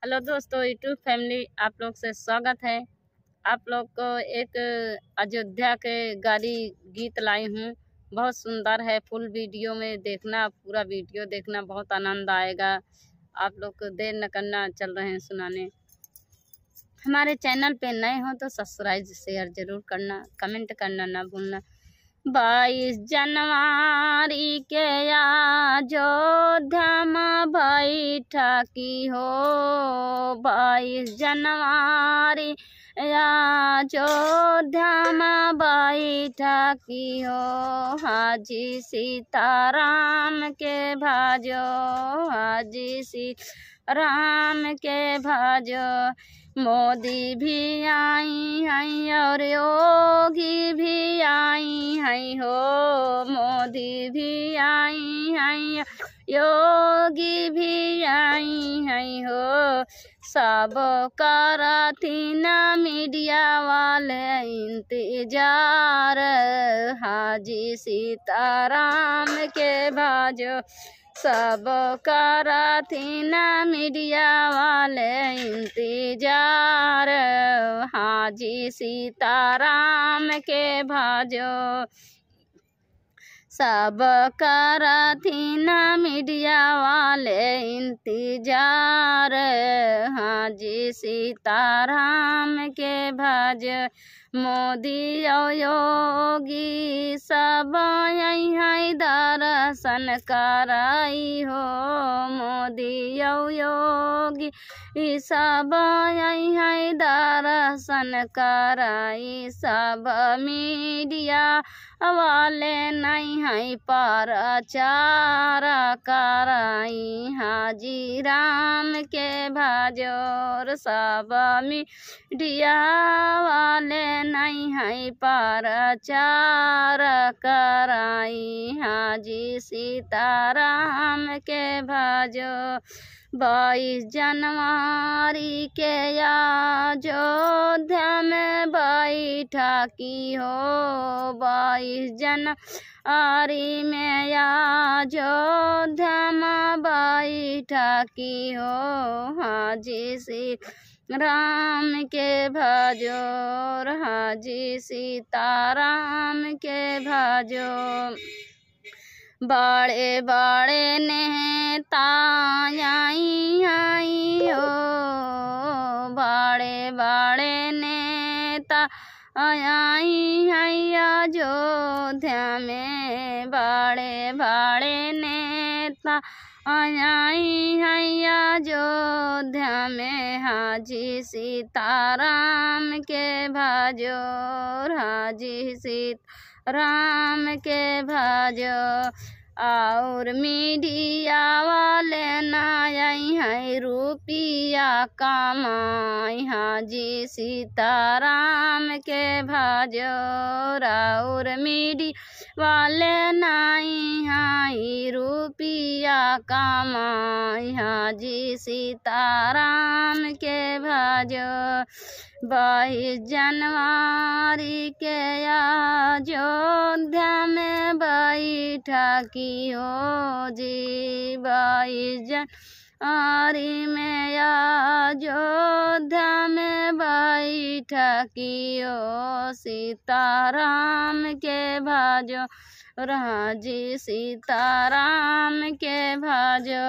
Hello दोस्तों, YouTube family आप लोग से स्वागत है। आप लोग को एक अयोध्या के गाली गीत लाई हूँ। बहुत सुंदर है। फुल वीडियो में देखना, पूरा वीडियो देखना, बहुत आनंद आएगा। आप लोग को देर न करना, चल रहे हैं सुनाने। हमारे चैनल पे नए हो तो सब्सक्राइब शेयर जरूर करना, कमेंट करना ना भूलना। 22 जनवरी के अयोध्या में बैठा की हो, 22 जनवरी अयोध्या में बैठा की हो। हाजी सीताराम के भाजो, हाजी सीताराम के भाजो। मोदी भी आई हैं और योगी भी आई हैं हो, मोदी भी आई हैं, योगी भी आई हैं हो। सब करती ना मीडिया वाले इंतजार, हाजी सीताराम के भाजो। सब करती ना मीडिया वाले इंतजार, हाजी सीताराम के भाजो। सब करती ना मीडिया वाले इंतजार, हाजी सीताराम के भाज। मोदी और योगी सब यहाँ दर्शन कराई हो, मोदी और योगी सब यहाँ दर्शन कराई। सब मीडिया वाले नहीं है प्रचार कराई, हाजी राम के भाजोर। सब मीडिया वाले नहीं है प्रचार कराई, हाजी सीताराम के भाजो। 22 जनवरी के अयोध्या में बैठा की हो, 22 जनवरी में अयोध्या में बैठा की हो। हाजी सीताराम के भाजो, हाजी सीताराम के भाजो। बड़े बड़े नेता आई हो, बड़े बड़े नेता आई अयोध्या में, बड़े बड़े नेता आई अयोध्या में। हाजी सीताराम के भाजो, हाजी सीताराम के भाजो। और मीडिया वाले ना आई हैं रुपया कमाई, हाजी सीताराम के भाजो। और मीडिया वाले नहीं हैं रुपया कमाई, हाजी सीताराम के भाजो। 22 जनवरी के अयोध्या में बैठा की हो जी, 22 जनवरी में अयोध्या में बैठा की हो। सीताराम के भाजो, हाजी सीताराम के भाजो।